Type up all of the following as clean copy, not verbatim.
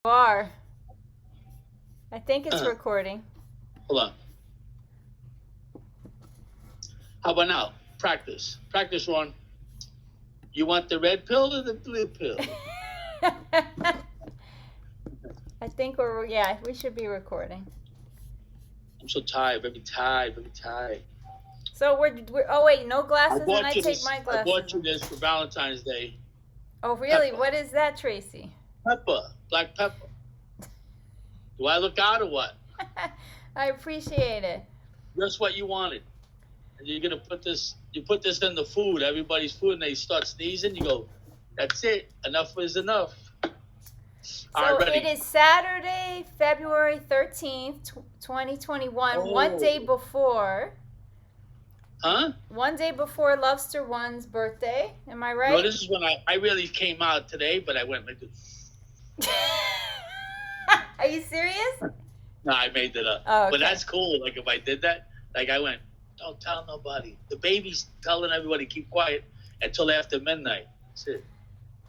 bar. I think it's recording. Hold on. How about now? Practice. Practice one. You want the red pill or the blue pill? I think we should be recording. I'm so tired, very tired. So we're oh wait, no glasses, and I take my glasses. I bought you this for Valentine's Day. Oh really? Pepper. What is that, Tracy? Pepper, black pepper. Do I look out or what? I appreciate it. Just what you wanted. And you're gonna put this. You put this in the food, everybody's food, and they start sneezing. You go, that's it. Enough is enough. So it is Saturday, February 13th, 2021. Oh. One day before. Huh? One day before LovesterOne's birthday. Am I right? No, this is when I really came out today, but I went like this. Are you serious? No, I made it up. Oh, okay. But that's cool. Like if I did that, like I went, don't tell nobody. The baby's telling everybody keep quiet until after midnight. That's it.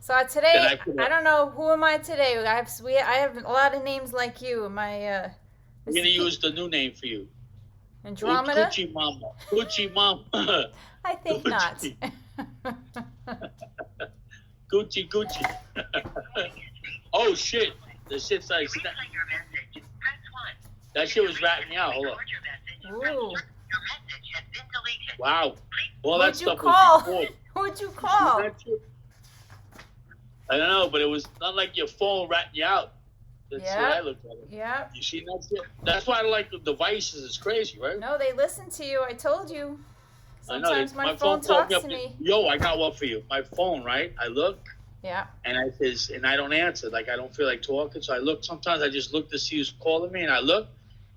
So today, I don't know, who am I today? I have a lot of names like you. I'm gonna use the new name for you. Andromeda? Coochie Mama. Coochie Mama. I think not. Gucci. Oh shit. The shit's like that shit was ratting me out. Hold on. Ooh. Wow. All that stuff Who'd you call? I don't know, but it was not like your phone ratting you out. That's what I looked at it. Yeah. You see that shit? That's why I like the devices. It's crazy, right? No, they listen to you. I told you. Sometimes I know. my phone talks to me. Yo, I got one for you. My phone, right? I look. Yeah. And I don't answer. Like I don't feel like talking, so I look. Sometimes I just look to see who's calling me, and I look,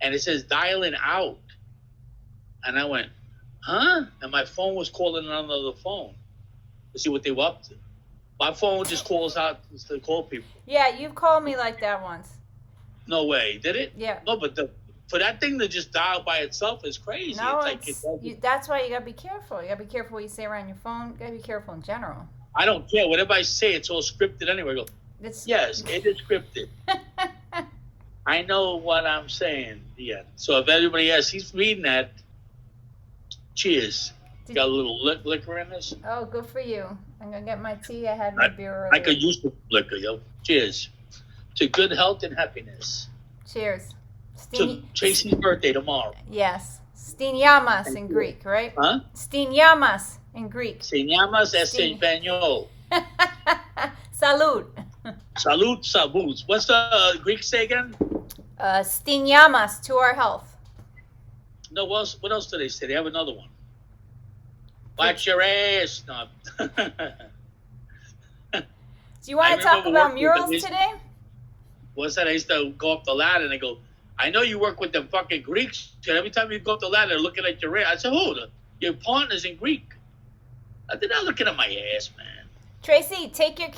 and it says dialing out. And I went, huh? And my phone was calling another phone to see what they were up to. My phone just calls out to call people. Yeah, you've called me like that once. No way, did it? Yeah. No, but for that thing to just dial by itself is crazy. No, That's why you gotta be careful. You gotta be careful what you say around your phone. You gotta be careful in general. I don't care. Whatever I say, it's all scripted anyway. I go, yes, it is scripted. I know what I'm saying. Yeah. So if everybody else, he's reading that. Cheers. Got a little liquor in this. Oh, good for you. I'm going to get my tea. I had my beer earlier. I could use the liquor, yo. Cheers. To good health and happiness. Cheers. To Tracy's birthday tomorrow. Yes. Stiniamas in Greek, right? Huh? Stiniamas in Greek. Stiniamas es español. Salud. Salud. What's the Greek say again? Stiniamas, to our health. No, what else do they say? They have another one. Watch your ass. No. Do you want to talk about murals today? What's that? I used to go up the ladder and they go, I know you work with them fucking Greeks. And every time you go up the ladder, they're looking at your ass. I said, hold on. Your partner's in Greek. They're not looking at my ass, man. Tracy, take your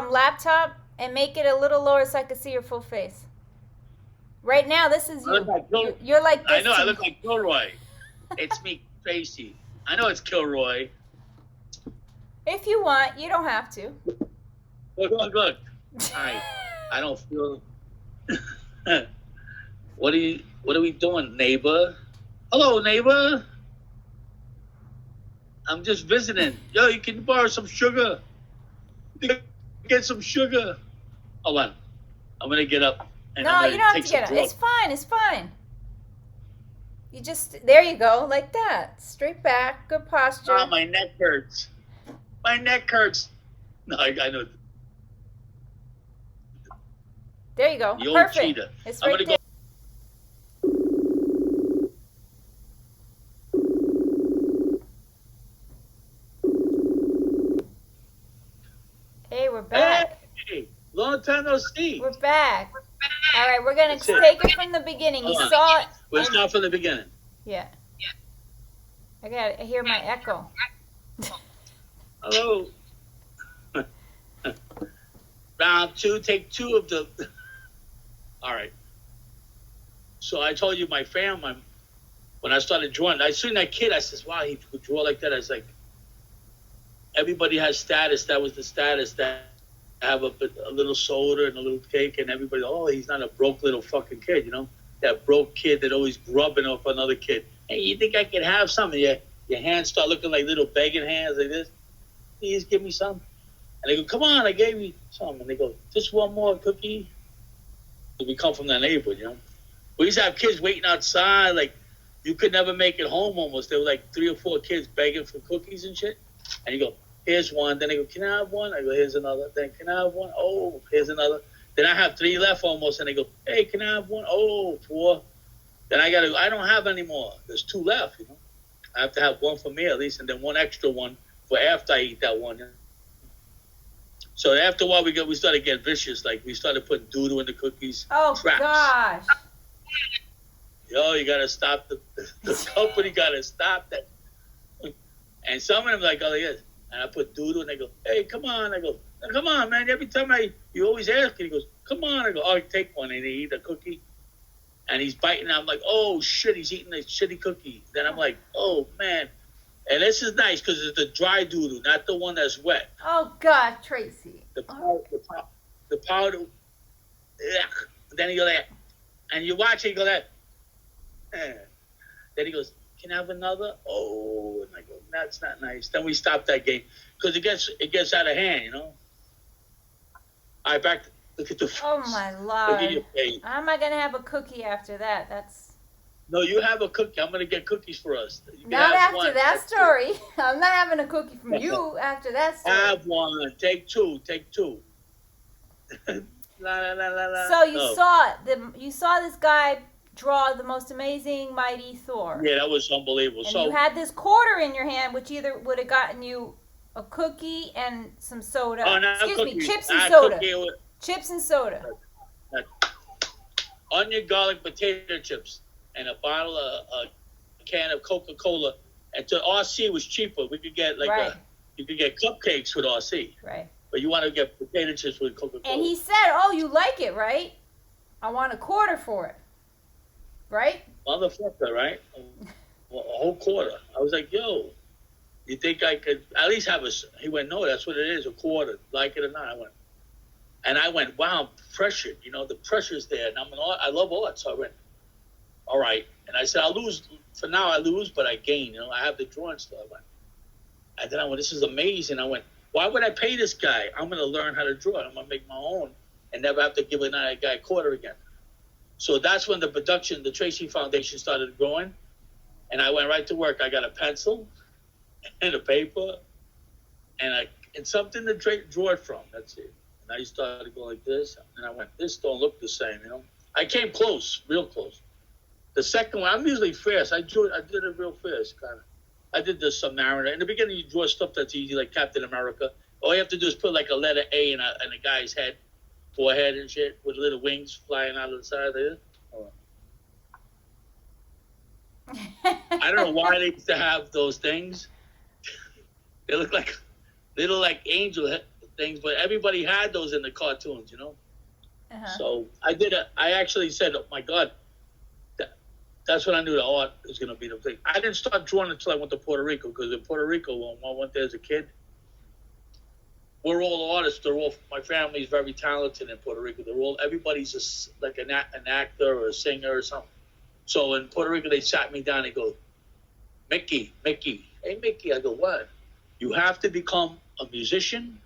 laptop and make it a little lower so I can see your full face. Right now, this is you. You're like this. I know, I look like Kilroy. It's me, Tracy. I know it's Kilroy. If you want, you don't have to. Look. I don't feel. What are we doing, neighbor? Hello, neighbor. I'm just visiting. Yo, you can borrow some sugar. Get some sugar. Hold on. I'm gonna get up. No, you don't have to get up. It's fine. You just, there you go, like that. Straight back, good posture. Oh, my neck hurts. No, I know. There you go. The old Perfect. cheetah. It's right there. Hey, we're back. Hey, long time no see. We're back. All right, we're going to take it from the beginning. You saw it. Let's start from the beginning. Yeah. I hear my echo. Hello. Round two, take two of the... All right. So I told you my family, when I started drawing, I seen that kid, I says, wow, he could draw like that. I was like, everybody has status. That was the status that have a little soda and a little cake, and everybody, oh, he's not a broke little fucking kid, you know? That broke kid that always grubbing off another kid. Hey, you think I could have something? Your hands start looking like little begging hands like this. Please give me some. And they go, come on, I gave you some. And they go, just one more cookie. We come from that neighborhood, you know? We used to have kids waiting outside, like, you could never make it home almost. There were like 3 or 4 kids begging for cookies and shit. And you go, here's one. Then they go, can I have one? I go, here's another. Then can I have one? Oh, here's another. Then I have 3 left almost. And they go, hey, can I have one? Oh, 4. Then I don't have any more. There's 2 left, you know. I have to have one for me at least, and then 1 extra one for after I eat that one. You know? So after a while, we started getting vicious. Like, we started putting doo-doo in the cookies. Oh, traps. Gosh. Yo, you got to stop the company got to stop that. And some of them like, oh, yes. And I put doo-doo, and they go, hey, come on. I go, come on, man. Every time you always ask, and he goes, come on. I go, oh, take one. And he eat a cookie. And he's biting. I'm like, oh, shit, he's eating a shitty cookie. Then I'm like, oh, man. And this is nice because it's the dry doo-doo, not the one that's wet. Oh, God, Tracy. The powder. Ugh. Then he goes, and you watch it, he goes, then he goes, can I have another? Oh, and I go, that's not nice. Then we stop that game because it gets out of hand, you know. All right, back. Look at the. Oh my Lord! How am I gonna have a cookie after that? That's. No, you have a cookie. I'm gonna get cookies for us. Not after that story. I'm not having a cookie from you after that story. Have one. Take 2. Take 2. La, la, la, la, la. So you saw this guy draw the most amazing mighty Thor. Yeah, that was unbelievable. And so you had this quarter in your hand, which either would have gotten you a cookie and some soda. Oh, no, Excuse cookies. me, chips and soda. Cookie. Chips and soda. Onion, garlic, potato chips, and a bottle of a can of Coca-Cola. And to RC was cheaper. We could get you could get cupcakes with RC. Right. But you want to get potato chips with Coca-Cola. And he said, "Oh, you like it, right? I want a quarter for it." Right? Motherfucker, right? A whole quarter. I was like, yo, you think I could at least have a... He went, no, that's what it is, a quarter. Like it or not. I went, wow, I'm pressured. You know, the pressure's there. And I love art. So I went, all right. And I said, I'll lose. For now, I lose, but I gain. You know, I have the drawing still. I went. And then I went, this is amazing. I went, why would I pay this guy? I'm going to learn how to draw. I'm going to make my own and never have to give another guy a quarter again. So that's when the production, the Tracy Foundation started growing. And I went right to work. I got a pencil and a paper and something to draw it from. That's it. And I started going like this. And I went, this don't look the same, you know. I came close, real close. The second one, I'm usually fast. I did it real fast, kind of. I did the Submariner. In the beginning, you draw stuff that's easy, like Captain America. All you have to do is put like a letter A in a guy's head. Forehead and shit with little wings flying out of the side there. I don't know why they used to have those things. They look like little like angel things, but everybody had those in the cartoons, you know. Uh-huh. So I actually said, oh my God, that's when I knew the art was going to be the thing. I didn't start drawing until I went to Puerto Rico, because in Puerto Rico, when I went there as a kid, we're all artists. My family's very talented in Puerto Rico. Everybody's like an actor or a singer or something. So in Puerto Rico, they sat me down and go, Mickey, hey Mickey. I go, what? You have to become a musician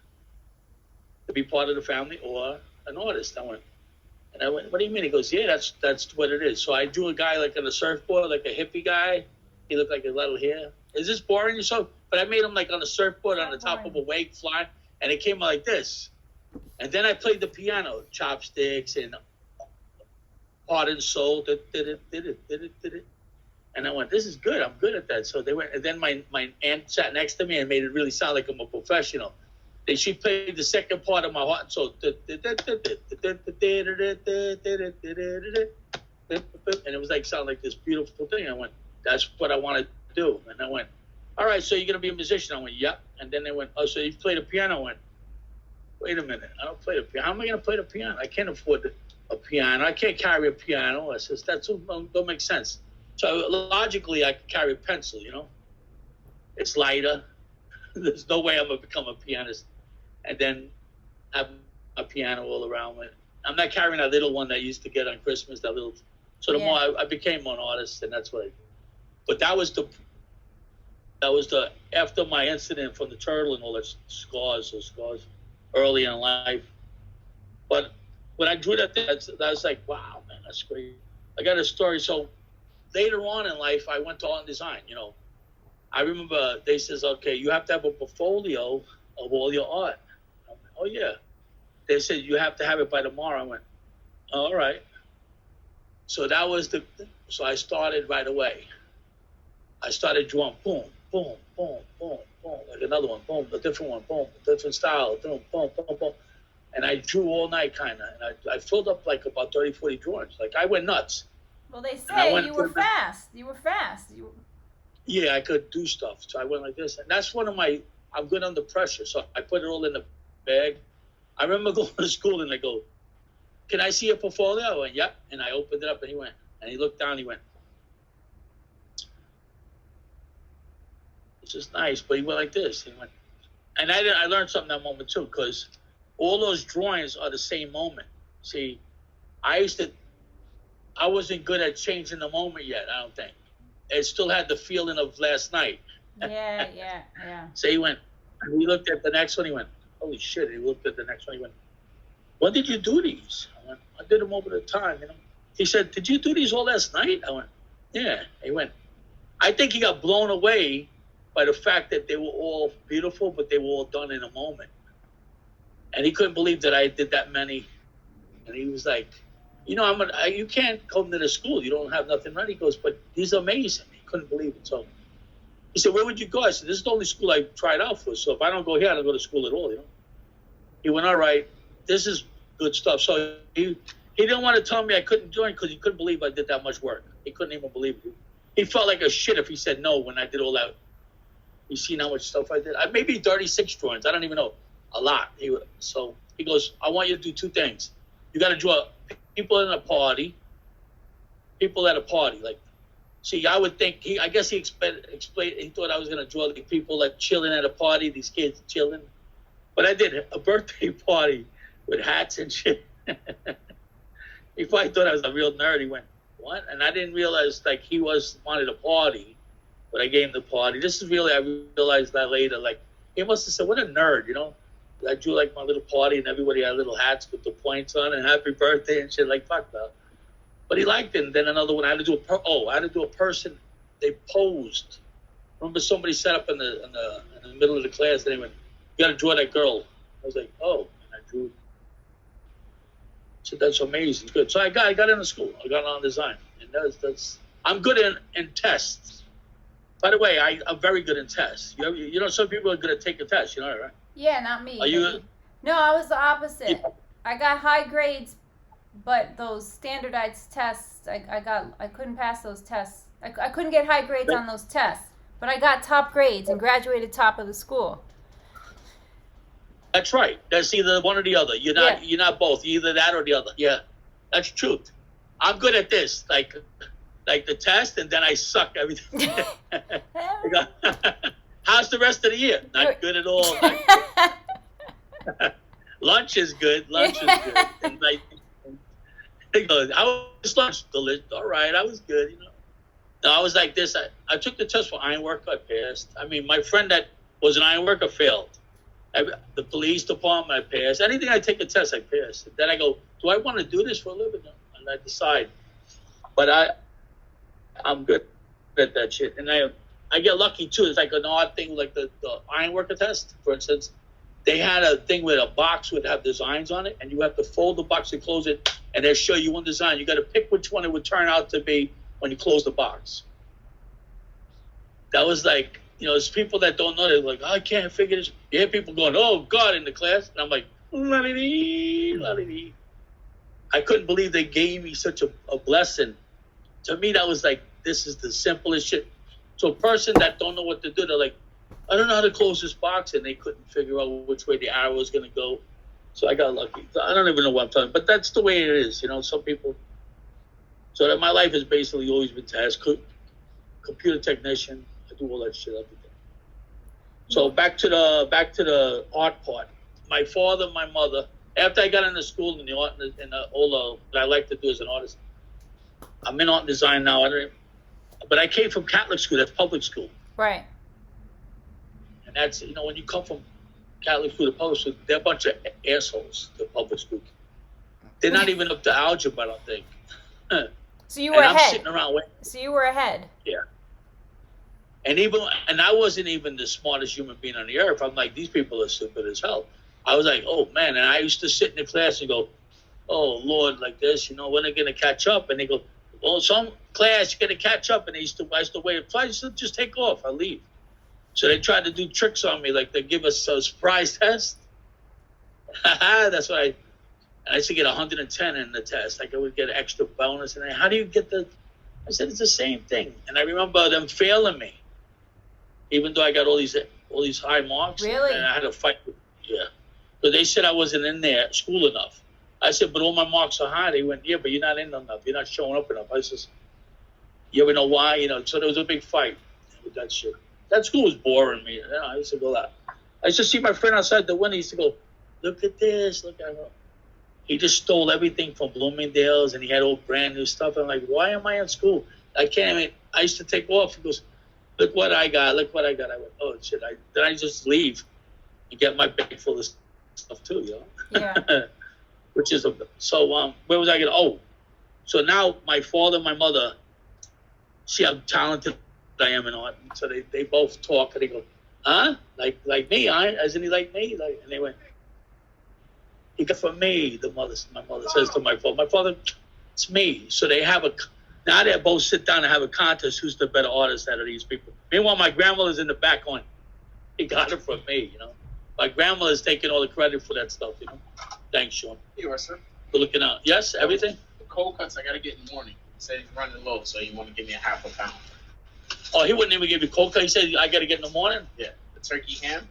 to be part of the family or an artist. I went, what do you mean? He goes, yeah, that's what it is. So I drew a guy like on a surfboard, like a hippie guy. He looked like a little hair. Is this boring? So, but I made him like on a surfboard on the top of a wave flying. And it came out like this. And then I played the piano, chopsticks and heart and soul. And I went, this is good. I'm good at that. So they went, and then my aunt sat next to me and made it really sound like I'm a professional. Then she played the second part of my heart and soul. And it was like, sound like this beautiful thing. I went, that's what I want to do. And I went, all right, so you're going to be a musician? I went, yep. And then they went, oh, so you play the piano? I went, wait a minute. I don't play the piano. How am I going to play the piano? I can't afford a piano. I can't carry a piano. I says, that don't make sense. So logically, I can carry a pencil, you know. It's lighter. There's no way I'm going to become a pianist. And then have a piano all around with. I'm not carrying that little one that I used to get on Christmas. That little. So the more I became an artist, and that's what. But that was the after my incident from the turtle and all that scars early in life. But when I drew that, I was like, wow, man, that's great. I got a story. So later on in life, I went to art and design. I remember they says, okay, you have to have a portfolio of all your art. I went, oh yeah. They said you have to have it by tomorrow. I went, all right. So that was so I started right away. I started drawing, boom, boom, boom, boom, boom, like another one, boom, a different one, boom, a different style, boom, boom, boom, boom. And I drew all night, kind of. And I filled up like about 30, 40 drawings. Like, I went nuts. Well, they say you were fast. You were fast. Yeah, I could do stuff. So I went like this. And that's one of I'm good under pressure. So I put it all in the bag. I remember going to school and they go, can I see your portfolio? I went, yep. And I opened it up and he looked down, he went, this is nice. But he went like this. He went, and I learned something that moment too, because all those drawings are the same moment. See, I wasn't good at changing the moment yet, I don't think. It still had the feeling of last night. Yeah. So he looked at the next one, he went, holy shit. He looked at the next one, he went, when did you do these? I went, I did them over the time, He said, did you do these all last night? I went, yeah. He went, I think he got blown away by the fact that they were all beautiful, but they were all done in a moment. And he couldn't believe that I did that many. And he was like, you can't come to the school. You don't have nothing ready. He goes, but he's amazing. He couldn't believe it. So he said, where would you go? I said, this is the only school I tried out for. So if I don't go here, I don't go to school at all, He went, all right, this is good stuff. So he didn't want to tell me I couldn't join because he couldn't believe I did that much work. He couldn't even believe it. He felt like a shit if he said no when I did all that. You seen how much stuff I did? Maybe 36 drawings. I don't even know. A lot. So he goes, I want you to do two things. You got to draw people at a party. Like, see, I would think, I guess he explained, he thought I was going to draw like people like chilling at a party, these kids chilling. But I did a birthday party with hats and shit. He probably thought I was a real nerd. He went, what? And I didn't realize like he wanted a party, but I gave him the party. I realized that later. Like, he must have said, what a nerd, I drew like my little party and everybody had little hats with the points on and happy birthday and shit. Like, fuck that. But he liked it. And then another one, I had to do a person. They posed. Remember somebody sat up in the middle of the class and they went, you got to draw that girl. I was like, oh, and I drew. So that's amazing. Good. So I got into school. I got on design. And that's I'm good in tests. By the way, I'm very good in tests. Some people are good at taking tests, right? Yeah, not me. Are you? No, I was the opposite. Yeah. I got high grades, but those standardized tests, I couldn't pass those tests. I couldn't get high grades on those tests, but I got top grades and graduated top of the school. That's right. That's either one or the other. You're not both. You're either that or the other. Yeah, that's truth. I'm good at this, like the test, and then I suck everything. How's the rest of the year? Not good at all. Lunch is good. And he goes, how was lunch? Delicious. All right, I was good. No, I was like this. I took the test for ironwork. I passed. I mean, my friend that was an ironworker failed. The police department, I passed. Anything I take a test, I pass. Then I go, do I want to do this for a living? And I decide. But I'm good at that shit. And I get lucky too. It's like an odd thing, like the ironworker test, for instance. They had a thing where a box would have designs on it, and you have to fold the box and close it, and they show you one design. You got to pick which one it would turn out to be when you close the box. That was like, there's people that don't know. They're like, I can't figure this. You hear people going, oh, God, in the class. And I'm like, la-dee-dee, la-dee-dee. I couldn't believe they gave me such a blessing. To me, that was like, this is the simplest shit. So a person that don't know what to do, they're like, I don't know how to close this box, and they couldn't figure out which way the arrow was going to go. So I got lucky. I don't even know what I'm talking about, but that's the way it is. Some people. So that my life has basically always been task. Computer technician. I do all that shit every day. So back to the art part. my father, my mother. After I got into school in the art and all that I like to do as an artist, I'm in art and design now. But I came from Catholic school. That's public school. Right. And that's, when you come from Catholic school to public school, they're a bunch of assholes, the public school. They're not even up to algebra, I don't think. So you were ahead. I'm sitting around waiting. So you were ahead. Yeah. And I wasn't even the smartest human being on the earth. I'm like, these people are stupid as hell. I was like, oh man. And I used to sit in the class and go, oh Lord, like this, when are they going to catch up? And they go, well, some class, you're going to catch up. And I used to wait. I used to just take off. I'll leave. So they tried to do tricks on me, like they give us a surprise test. That's why I used to get 110 in the test. Like I would get an extra bonus. And how do you get I said, it's the same thing. And I remember them failing me, even though I got all these high marks. Really? And I had to fight. Yeah. But they said I wasn't in there school enough. I said, but all my marks are high. They went, yeah, but you're not in enough. You're not showing up enough. I said, you ever know why? So there was a big fight with that shit. That school was boring me. I used to go out. I used to see my friend outside the window. He used to go, look at this. Look at it. He just stole everything from Bloomingdale's, and he had all brand new stuff. I'm like, why am I in school? I used to take off. He goes, look what I got. Look what I got. I went, oh, shit. Then I just leave and get my bag full of stuff, too, Yeah. Which is, so where was I going? Oh, so now my father and my mother see how talented I am in art. So they both talk, and they go, huh? Like me, huh? Isn't he like me? And they went, he got for me, my mother says to my father. My father, it's me. So now they both sit down and have a contest, who's the better artist out of these people. Meanwhile, my grandmother's in the back going, he got it from me, My grandmother's taking all the credit for that stuff, Thanks, Sean. You are, sir. For looking out. Yes, everything? The cold cuts I got to get in the morning. He said he's running low, so you want to give me a half a pound. Oh, he wouldn't even give you cold cut. He said, I got to get in the morning? Yeah. The turkey ham.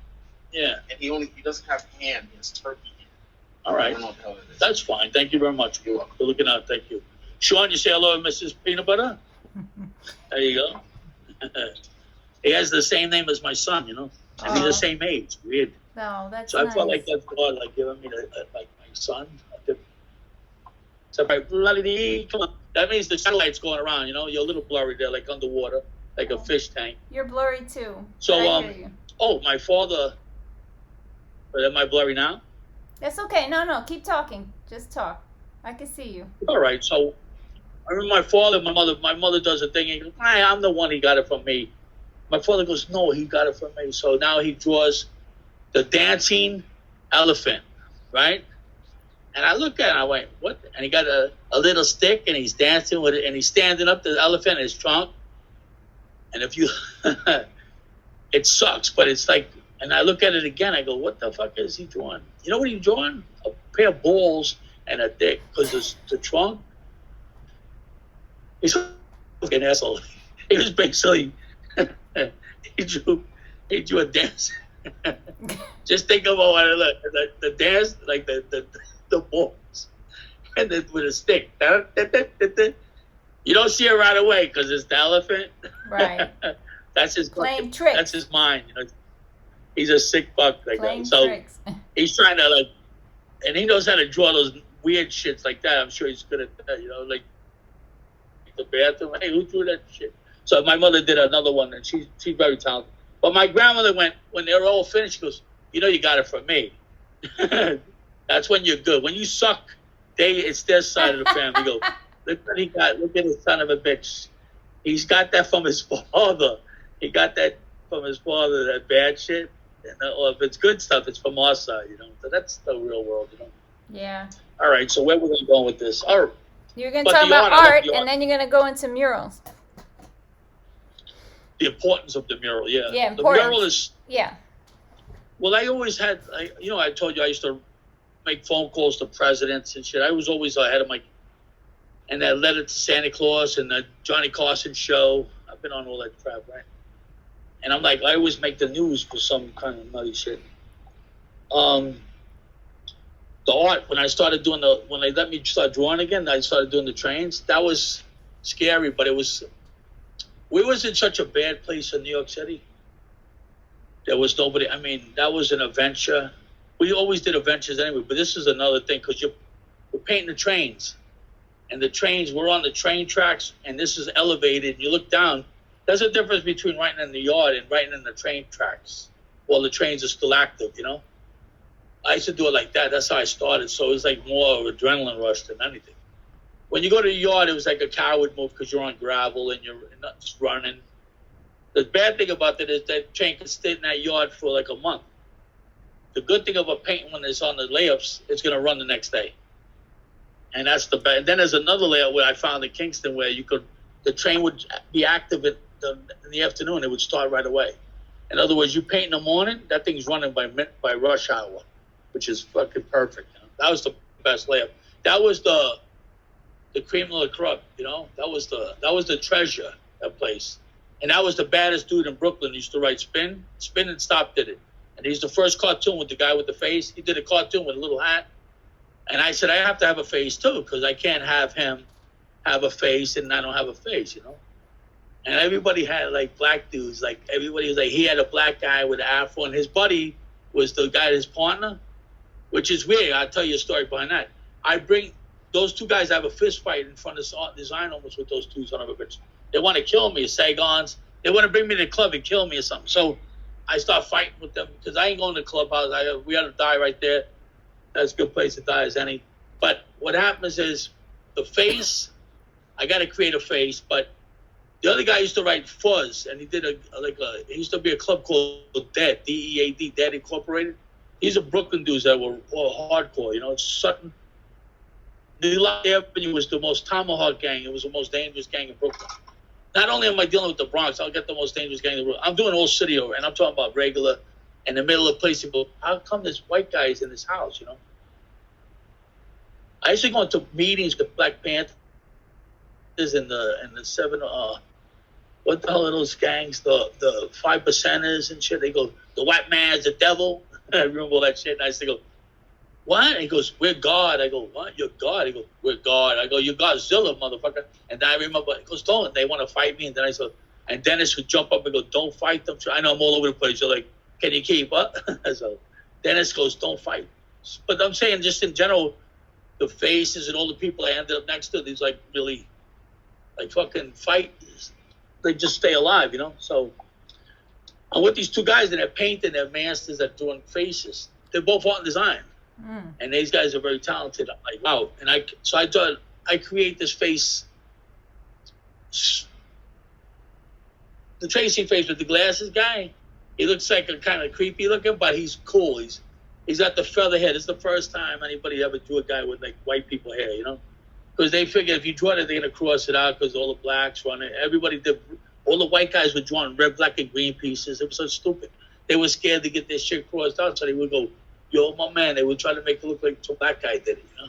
Yeah. And he doesn't have ham. He has turkey ham. All right. I don't know what the hell it is. That's fine. Thank you very much. You're welcome. For looking out. Thank you. Sean, you say hello to Mrs. Peanut Butter? There you go. He has the same name as my son, And he's the same age. Weird. No, that's So nice. I felt like that's God, like giving me like my son. So come on. That means the satellite's going around, You're a little blurry there, like underwater, like a fish tank. You're blurry too. So, I hear you. Oh, my father. Am I blurry now? That's okay. No, keep talking. Just talk. I can see you. All right. So I remember my father, my mother. My mother does a thing. He goes, I'm the one. He got it from me. My father goes, no, he got it from me. So now he draws the dancing elephant, right? And I look at it, and I went, what? And he got a little stick, and he's dancing with it, and he's standing up the elephant in his trunk. And if you, it sucks, but it's like, and I look at it again, I go, what the fuck is he drawing? You know what he's drawing? A pair of balls and a dick, because the trunk. He's an asshole. He was basically, he drew a dance. Just think of the dance, like the balls, and then with a stick. You don't see it right away because it's the elephant. Right. That's his playing tricks. That's his mind. He's a sick fuck like playing that. So tricks. he's trying to and he knows how to draw those weird shits like that. I'm sure he's good at that. Like the bathroom. Hey, who drew that shit? So my mother did another one, and she's very talented. But my grandmother went, when they were all finished, she goes, you got it from me. That's when you're good. When you suck, it's their side of the family. Go, look what he got. Look at his son of a bitch. He's got that from his father. He got that from his father, that bad shit. Or if it's good stuff, it's from our side, So that's the real world, Yeah. All right, so where we're going to go with this? All right. You're going to talk about art, and then you're going to go into murals. The importance of the mural, yeah. Yeah, the mural is. Yeah. Well, I always had, I told you I used to make phone calls to presidents and shit. I was always ahead of and that letter to Santa Claus and the Johnny Carson show. I've been on all that crap, right? And I'm like, I always make the news for some kind of nutty shit. The art, when I started doing when they let me start drawing again, I started doing the trains. That was scary, but we was in such a bad place in New York City. There was nobody. I mean, that was an adventure. we always did adventures anyway, but this is another thing because we're painting the trains, and the trains, we're on the train tracks, and this is elevated. You look down. There's a difference between writing in the yard and writing in the train tracks. Well, the trains are still active, you know. I used to do it like that. That's how I started. So it was like more of an adrenaline rush than anything. When you go to the yard, it was like a coward move because you're on gravel and you're not just running. The bad thing about that is that train can stay in that yard for like a month. The good thing about painting when it's on the layups, it's going to run the next day. And that's the bad. And then there's another layout where I found in Kingston where the train would be active in the afternoon. It would start right away. In other words, you paint in the morning, that thing's running by rush hour, which is fucking perfect. You know? That was the best layup. That was the cream of the crop, you know. That was the treasure, that place. And that was the baddest dude in Brooklyn. He used to write Spin and Stop did it. And he's the first cartoon with the guy with the face. He did a cartoon with a little hat. And I said, I have to have a face too, because I can't have him have a face and I don't have a face, you know. And everybody had like black dudes, like everybody was like, he had a black guy with an afro, and his buddy was the guy, his partner, which is weird. I'll tell you a story behind that. I bring those two guys, I have a fist fight in front of design almost with those two son of a bitch. They want to kill me, Sagons. They want to bring me to the club and kill me or something. So I start fighting with them because I ain't going to the clubhouse. We had to die right there. That's a good place to die as any. But what happens is the face, I got to create a face. But the other guy used to write Fuzz, and he did he used to be a club called Dead, D-E-A-D, Dead Incorporated. These are Brooklyn dudes that were all hardcore, you know. Sutton. The Avenue was the most tomahawk gang. It was the most dangerous gang in Brooklyn. Not only am I dealing with the Bronx, I'll get the most dangerous gang in the world. I'm doing all city over, and I'm talking about regular in the middle of the place. People, how come this white guy is in this house, you know? I used to go into meetings with Black Panthers and the seven, what the hell are those gangs? The 5%ers and shit. They go, the white man's the devil. I remember all that shit. And I used to go, what? And he goes, we're God. I go, what? You're God? He goes, we're God. I go, you're Godzilla, motherfucker. And then I remember, he goes, don't. They want to fight me. And then I said, and Dennis would jump up and go, don't fight them. I know I'm all over the place. You're like, can you keep up? So Dennis goes, don't fight. But I'm saying just in general, the faces and all the people I ended up next to, these like really, like fucking fight. They just stay alive, you know? So I'm with these two guys and they're painting, they're masters at doing faces. They're both art and design. And these guys are very talented. I'm like, wow. And I thought I create this face, the Tracy face with the glasses guy. He looks like a kind of creepy looking, but he's cool. He's got the feather head. It's the first time anybody ever drew a guy with like white people hair, you know? Because they figure if you draw it, they're going to cross it out because all the blacks run it. Everybody did. All the white guys were drawing red, black, and green pieces. It was so stupid. They were scared to get their shit crossed out, so they would go, yo, my man. They would try to make it look like some black guy did it, you know?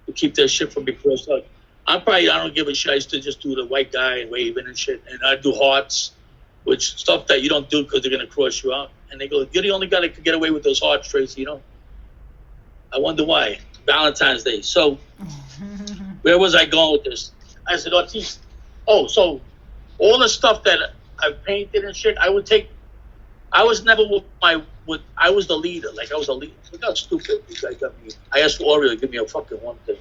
To keep their shit from being crossed out. I don't give a shit. I used to just do the white guy and waving and shit. And I do hearts, which stuff that you don't do because they're going to cross you out. And they go, you're the only guy that could get away with those hearts, Tracy, you know? I wonder why. Valentine's Day. So where was I going with this? I said, so all the stuff that I painted and shit, I was never I was the leader. Like I was a leader. Look how stupid these guys got me. I asked Oreo to give me a fucking one thing.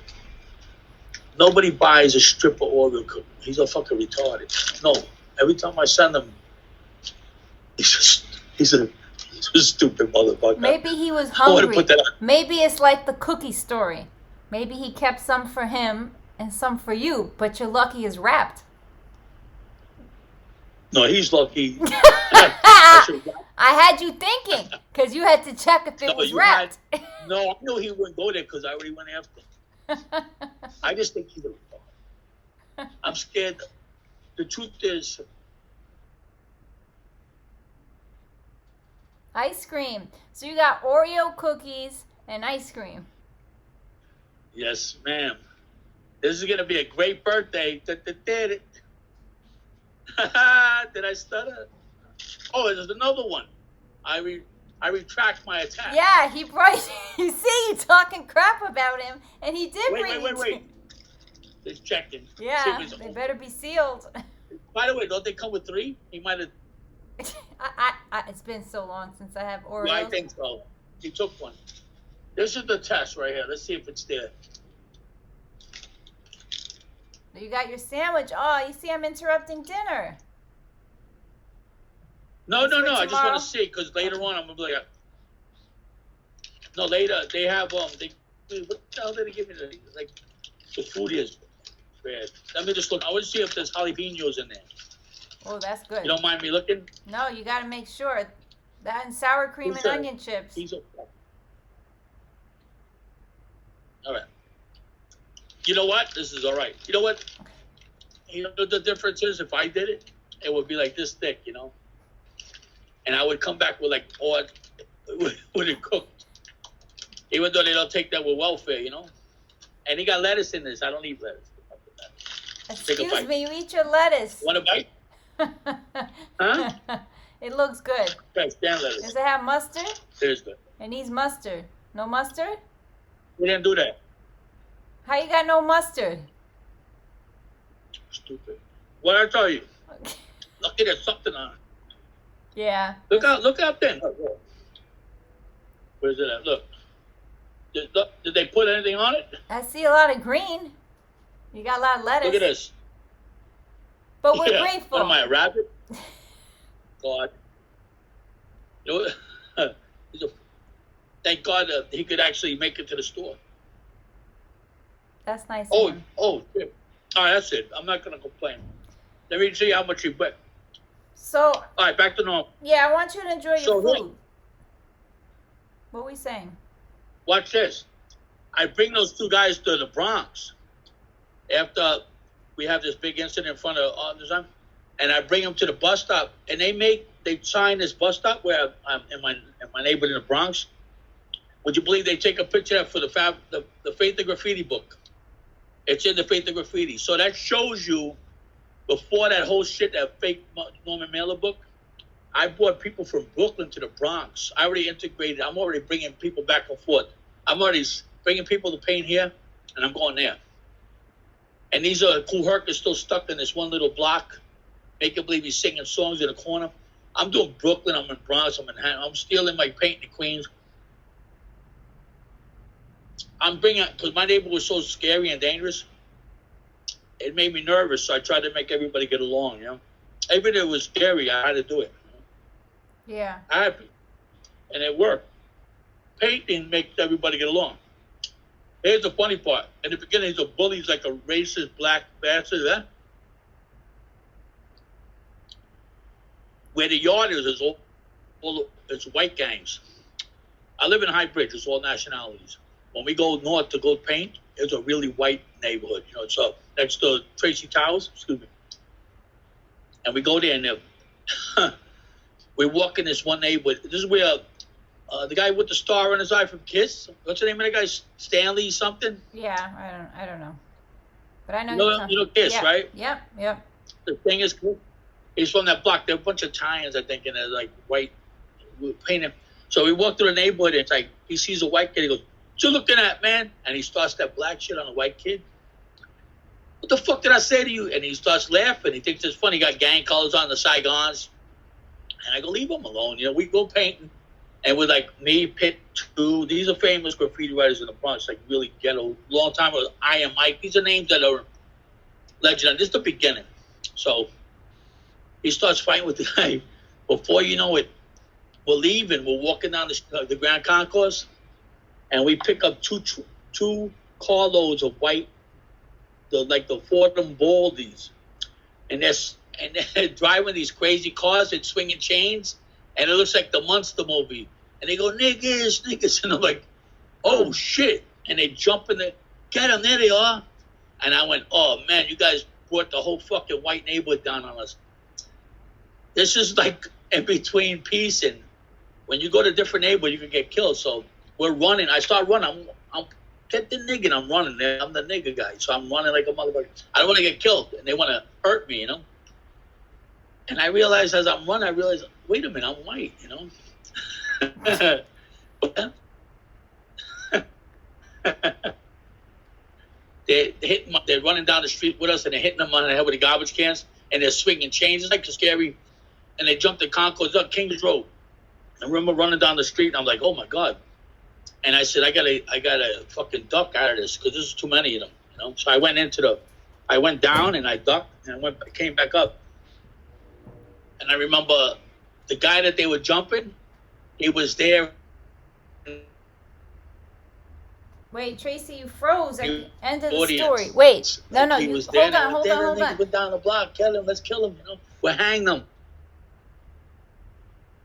Nobody buys a strip of Oreo cookie. He's a fucking retarded. No. Every time I send him, he's a stupid motherfucker. Maybe he was hungry. Maybe it's like the cookie story. Maybe he kept some for him and some for you, but you're lucky is wrapped. No, he's lucky. I had you thinking because you had to check if it was wrapped. No, I knew he wouldn't go there because I already went after him. I just think he's a retard. I'm scared. The truth is, ice cream. So you got Oreo cookies and ice cream. Yes, ma'am. This is going to be a great birthday. Did I stutter? Oh, there's another one. I retract my attack. Yeah, he brought. You see, you talking crap about him, and he did bring. Wait. Just checking. Yeah, they better be sealed. By the way, don't they come with 3? He might have. It's been so long since I have Oreos. Yeah, I think so. He took one. This is the test right here. Let's see if it's there. You got your sandwich. Oh, you see I'm interrupting dinner. No. I just tomorrow? want to see because later on I'm gonna be like, no, later they have what the hell did they give me? Like the food is bad. Let me just look. I want to see if there's jalapenos in there. Oh, that's good. You don't mind me looking? No, you got to make sure that and sour cream and onion chips. All right. You know what? This is all right. You know what? You know the difference is if I did it, it would be like this thick, you know. And I would come back with like, oh, with it cooked. Even though they don't take that with welfare, you know. And he got lettuce in this. I don't eat lettuce. Excuse me, you eat your lettuce. Want a bite? Huh? It looks good. Okay, stand lettuce. Does it have mustard? It is good. It needs mustard. No mustard? We didn't do that. How you got no mustard? Stupid. What I tell you? Lucky there's something on it. Yeah. Look out then. Where's it at? Look. Did they put anything on it? I see a lot of green. You got a lot of lettuce. Look at this. But we're grateful. What am I, a rabbit? God. You know, thank God he could actually make it to the store. That's nice. Oh, shit. All right, that's it. I'm not going to complain. Let me see how much you bet. So. All right, back to normal. Yeah, I want you to enjoy your food. Hey, what are we saying? watch this. I bring those two guys to the Bronx after we have this big incident in front of design, and I bring them to the bus stop, and they sign this bus stop where I'm in my neighborhood in the Bronx. Would you believe they take a picture for the Faith of Graffiti book? It's in the Faith of Graffiti. So that shows you, before that whole shit, that fake Norman Mailer book, I brought people from Brooklyn to the Bronx. I already integrated. I'm already bringing people back and forth. I'm already bringing people to paint here, and I'm going there. And these are Kool Herc is still stuck in this one little block. Make you believe he's singing songs in the corner. I'm doing Brooklyn. I'm in Bronx. I'm in Manhattan. I'm stealing my paint in Queens. I'm bringing, because my neighborhood was so scary and dangerous, it made me nervous, so I tried to make everybody get along, you know. Even if it was scary, I had to do it. Yeah. I had to. And it worked. Painting makes everybody get along. Here's the funny part. In the beginning, he's a bully. He's like a racist black bastard. Huh? Where the yard is all it's white gangs. I live in High Bridge. It's all nationalities. When we go north to go paint, it's a really white neighborhood. You know, it's next to Tracy Towers. Excuse me. And we go there, and we walk in this one neighborhood. This is where the guy with the star on his eye from Kiss. What's the name of that guy? Stanley something? Yeah, I don't know. But I know you know Kiss, yeah. right? Yep. The thing is, he's from that block. There are a bunch of Italians, I think, and they're like white. We paint him. So we walk through the neighborhood, and it's like he sees a white kid. He goes, "What you looking at, man?" And he starts that black shit on the white kid. What the fuck did I say to you? And he starts laughing. He thinks it's funny. He got gang colors on the Saigons. And I go, leave him alone. You know, we go painting. And with like me, Pitt, too. These are famous graffiti writers in the Bronx, like really ghetto. Long time ago, I Am Mike. These are names that are legendary. This is the beginning. So he starts fighting with the guy. Before you know it, we're leaving. We're walking down the Grand Concourse. And we pick up two carloads of white, the Fordham Baldies. And they're driving these crazy cars and swinging chains. And it looks like the Monster movie. And they go, niggas. And I'm like, oh, shit. And they jump in the, get them, there they are. And I went, oh, man, you guys brought the whole fucking white neighborhood down on us. This is like in between peace and when you go to different neighborhoods, you can get killed. So we're running. I start running. I'm get the nigga, and I'm running there. I'm the nigga guy. So I'm running like a motherfucker. I don't want to get killed. And they want to hurt me, you know. And I realized as I'm running, wait a minute, I'm white, you know. They're running down the street with us, and they're hitting them on the head with the garbage cans, and they're swinging chains. It's like scary. And they jumped the concourse up Kings Road. I remember running down the street, and I'm like, oh, my God. And I said, I gotta fucking duck out of this because there's too many of them, you know. So I went down and I ducked and I came back up. And I remember the guy that they were jumping, he was there. Wait, Tracy, you froze at the end of the Audience. story. Wait, no, He you was hold there, on. Went down the block, kill him, let's kill him, you know. We'll hang them.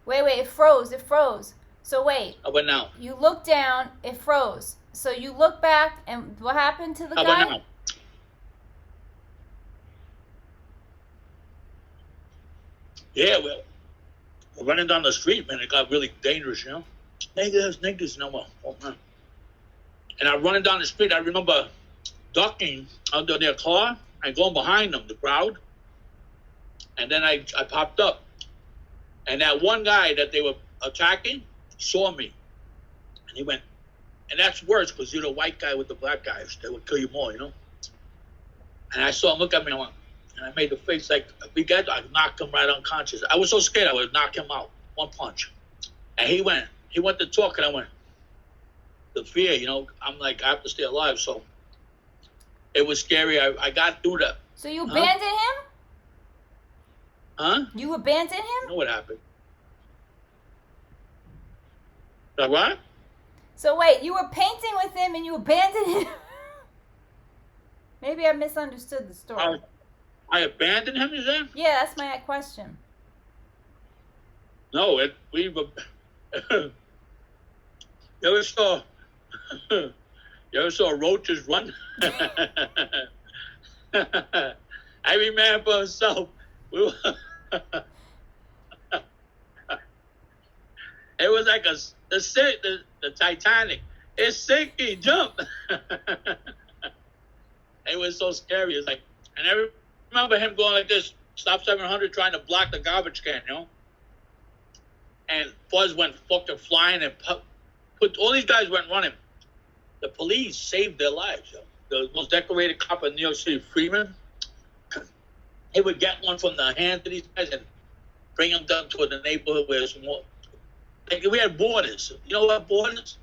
Wait, it froze. So wait, How about now? you look down, it froze. So you look back, and what happened to the How guy? about now? Yeah, well, we're running down the street, man. It got really dangerous, you know. Niggas, no more. Oh, man. And I'm running down the street. I remember ducking under their car and going behind them, the crowd. And then I popped up. And that one guy that they were attacking saw me. And he went, and that's worse because you're the white guy with the black guys. They would kill you more, you know. And I saw him look at me and I made the face like a big guy. I knocked him right unconscious. I was so scared I would knock him out. One punch. And he went to talk and I went, the fear, you know, I'm like, I have to stay alive. So it was scary. I got through that. So you abandoned him? Huh? You abandoned him? You know what happened? That what? So wait, you were painting with him and you abandoned him? Maybe I misunderstood the story. I abandoned him, is that? Yeah, that's my question. No, you ever saw roaches run? Every man for himself. It was like the Titanic. It's sinking, jump. It was so scary. It's like, and I remember him going like this, stop 700, trying to block the garbage can, you know. And Fuzz went fucking flying and put all these guys went running. The police saved their lives. Yo. The most decorated cop in New York City, Freeman, he would get one from the hands of these guys and bring them down to the neighborhood where it's more. Like we had borders. You know what borders?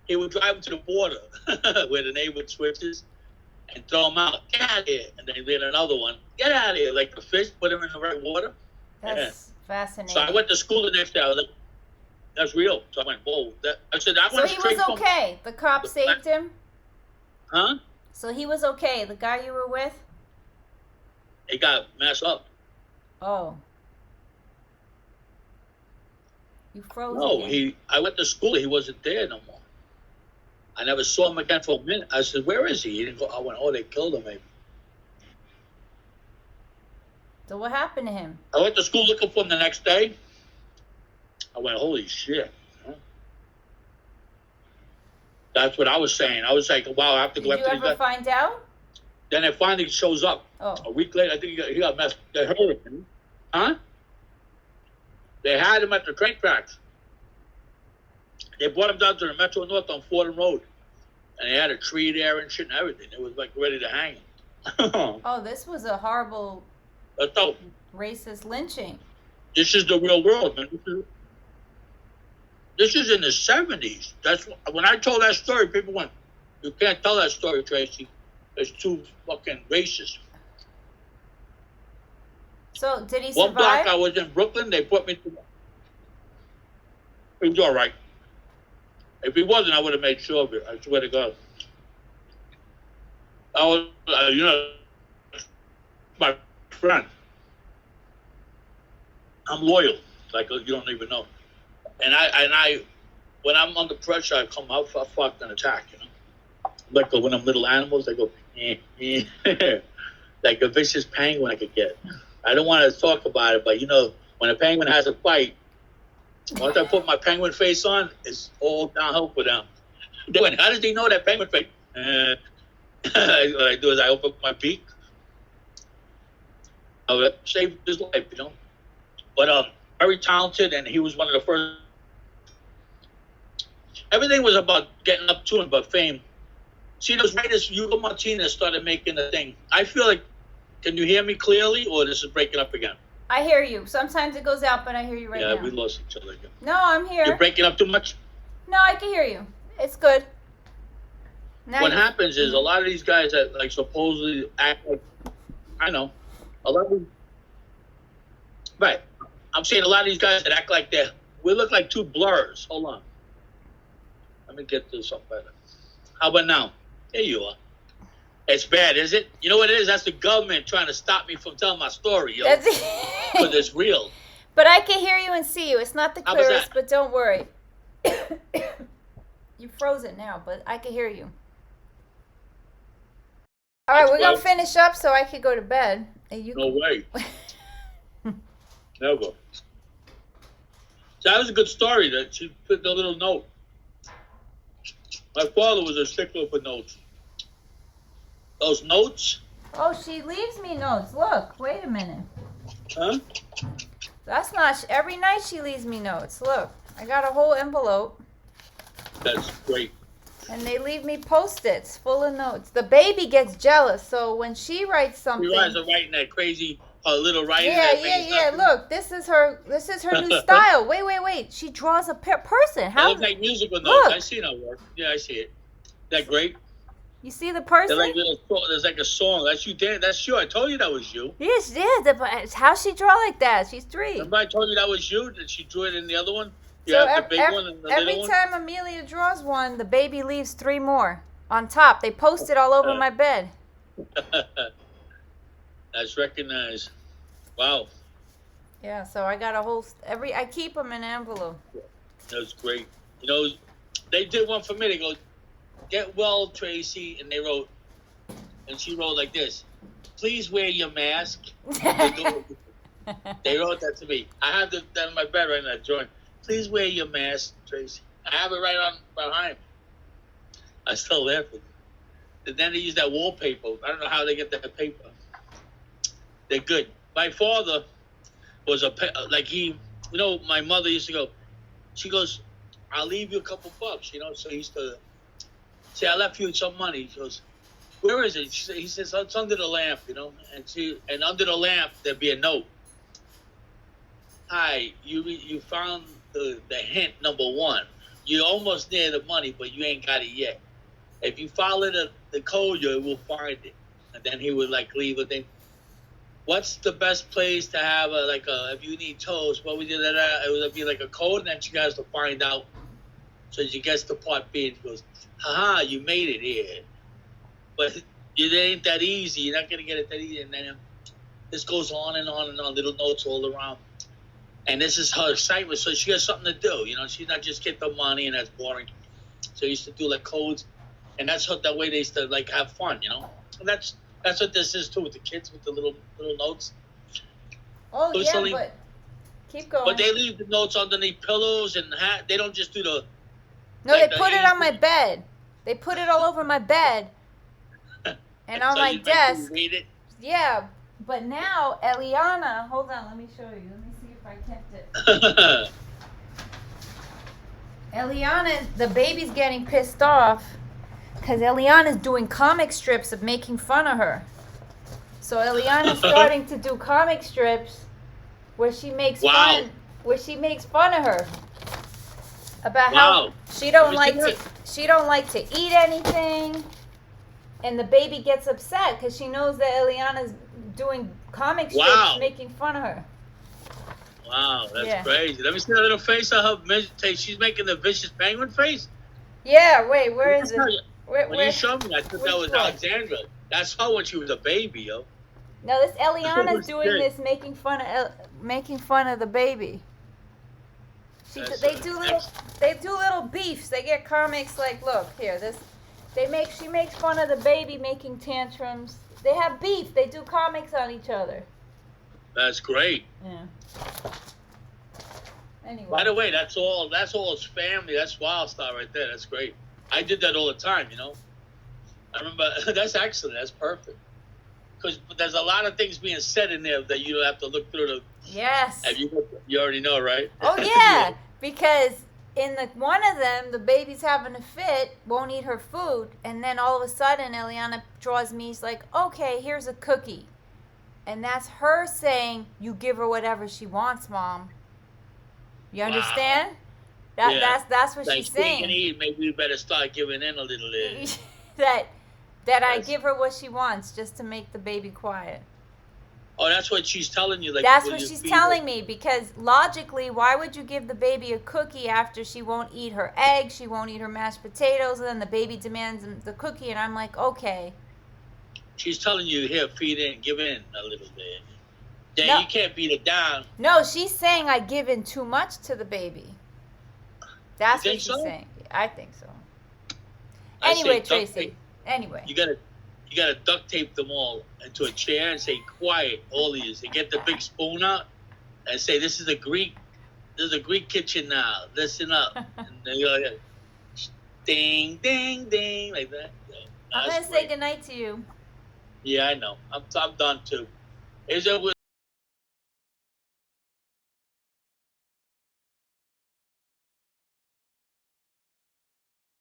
He would drive them to the border where the neighborhood switches and throw them out. Get out of here. And then he did another one. Get out of here. Like the fish, put them in the right water. That's fascinating. So I went to school the next day. I was like, that's real. So I went, whoa. I said, I so went he straight was from. okay. The cop saved him? Huh? So he was okay. The guy you were with? He got messed up. Oh. You froze No, again. I went to school. He wasn't there no more. I never saw him again for a minute. I said, where is he? He didn't go. I went, oh, they killed him maybe. So what happened to him? I went to school looking for him the next day. I went, holy shit. Huh? That's what I was saying. I was like, wow, I have to go Did you after these ever guys. find out? Then it finally shows up. Oh. A week later, I think he got messed. They heard him. Huh? They had him at the train tracks. They brought him down to the Metro North on Fordham Road. And they had a tree there and shit and everything. It was like ready to hang him. Oh, this was a horrible That's all. racist lynching. This is the real world, man. This is in the 70s. That's when I told that story, people went, you can't tell that story, Tracy. It's too fucking racist. So did he One block survive? I was in Brooklyn, they put me through. He was all right. If he wasn't, I would have made sure of it. I swear to God. I was, my friend. I'm loyal, like you don't even know. And I, when I'm under pressure, I come out for a fucking attack, you know. Like when I'm little animals, I go, like a vicious penguin I could get. I don't want to talk about it, but you know, when a penguin has a fight, once I put my penguin face on, it's all downhill for them. They went, how did he know that penguin face? What I do is I open my beak. I saved his life, you know. But very talented, and he was one of the first. Everything was about getting up to him, but fame. See, those writers, Hugo Martinez started making a thing. I feel like, can you hear me clearly, or this is breaking up again? I hear you. Sometimes it goes out, but I hear you right now. Yeah, we lost each other again. No, I'm here. You're breaking up too much? No, I can hear you. It's good. Now What happens is a lot of these guys that like supposedly act like, I know, a lot of these, right. I'm saying a lot of these guys that act like we look like two blurs. Hold on. Let me get this up better. How about now? There you are. It's bad, is it? You know what it is? That's the government trying to stop me from telling my story, yo. That's But it's real. But I can hear you and see you. It's not the How was clearest, that? but don't worry. You froze it now, but I can hear you. All right, That's we're going to good. finish up so I could go to bed. And you No way. Never. So that was a good story. That she put the little note. My father was a stickler for notes. Those notes, Oh, she leaves me notes. Look, wait a minute. huh? That's not, every night she leaves me notes. Look, I got a whole envelope. That's great. And they leave me Post-its full of notes. The baby gets jealous, so when she writes something, You guys are writing that crazy little writing. yeah, that means nothing. Look, this is her new style. Wait. She draws a person. They How look like musical Look. notes. I see that work. Yeah, I see it. That great. you see the They're person? like there's like a song. That's you, Dan. That's you. I told you that was you. Yes, yeah. How she draw like that? She's 3. Remember I told you that was you? That she drew it in the other one? You So have the big one and the every little one? time Amelia draws one, the baby leaves 3 more on top. They post it all over my bed. That's recognized. Wow. Yeah, so I got a whole I keep them in an envelope. That was great. You know, they did one for me. They go, "Get well, Tracy," and she wrote like this: "Please wear your mask." They wrote that to me. I have that on my bed right now, drawing. "Please wear your mask, Tracy." I have it right on behind. I still laughing. And then they use that wallpaper. I don't know how they get that paper. They're good. My father was my mother used to go. She goes, "I'll leave you a couple bucks," So he used to say, "I left you some money." She goes, "Where is it?" He says, "It's under the lamp," And under the lamp there'd be a note. "Hi, you found the hint number 1. You're almost near the money, but you ain't got it yet. If you follow the code, you will find it." And then he would leave a thing. "What's the best place to have if you need toast? What we did that? It would be like a code, and then she has to find out." So she gets to part B and she goes, "Haha, you made it here, but it ain't that easy. You're not gonna get it that easy." And then this goes on and on and on, little notes all around. And this is her excitement. So she has something to do. She's not just get the money and that's boring. So you used to do codes, and that's that way they used to have fun. And that's what this is too with the kids with the little notes. Oh, So yeah, but keep going. But they leave the notes underneath pillows and they don't just do the. No, they put it on my bed. They put it all over my bed and on so my you desk. read it. Yeah, but now Eliana, hold on, let me show you. Let me see if I kept it. Eliana, the baby's getting pissed off because Eliana's doing comic strips of making fun of her. So Eliana's starting to do comic strips where she makes Wow. fun of her about Wow. how she don't Let like me to see she don't like to eat anything, and the baby gets upset because she knows that Eliana's doing comic strips Wow. making fun of her. Wow, that's Yeah. crazy. Let me see that little face of her. She's making the vicious penguin face. Yeah, wait, where is it? When you showed me, I thought that which was one? Alexandra. That's her when she was a baby, yo. No, this Eliana's doing Good. this making fun of the baby. That's They right. do little beefs. They get comics look here, she makes fun of the baby making tantrums. They have beef. They do comics on each other. That's great. Yeah. Anyway. By the way, that's all his family. That's Wild Star right there. That's great. I did that all the time, I remember, that's excellent. That's perfect. Because there's a lot of things being said in there that you don't have to look through the. Yes. You already know, right? Oh yeah, because in one of them, the baby's having a fit, won't eat her food, and then all of a sudden, Eliana draws me. He's like, "Okay, here's a cookie," and that's her saying, "You give her whatever she wants, Mom." You understand? That's what like she's she ain't gonna saying. eat. Maybe we better start giving in a little bit. that I That's- give her what she wants just to make the baby quiet. Oh, that's what she's telling you. Like That's when what you she's feed telling her. me, because logically, why would you give the baby a cookie after she won't eat her eggs, she won't eat her mashed potatoes, and then the baby demands the cookie, and I'm like, okay. She's telling you here, feed in, give in a little bit. Then No. you can't beat it down. No, she's saying I give in too much to the baby. That's You what think she's so? saying. I think so. I say Anyway, duct Tracy. tape. Anyway. You gotta duct tape them all into a chair and say quiet, all of you. And get the big spoon out and say this is a Greek kitchen now. Listen up. And then you go ding, ding, ding, like that. I'm That's going to say great. goodnight to you. Yeah, I know. I'm done too. Is it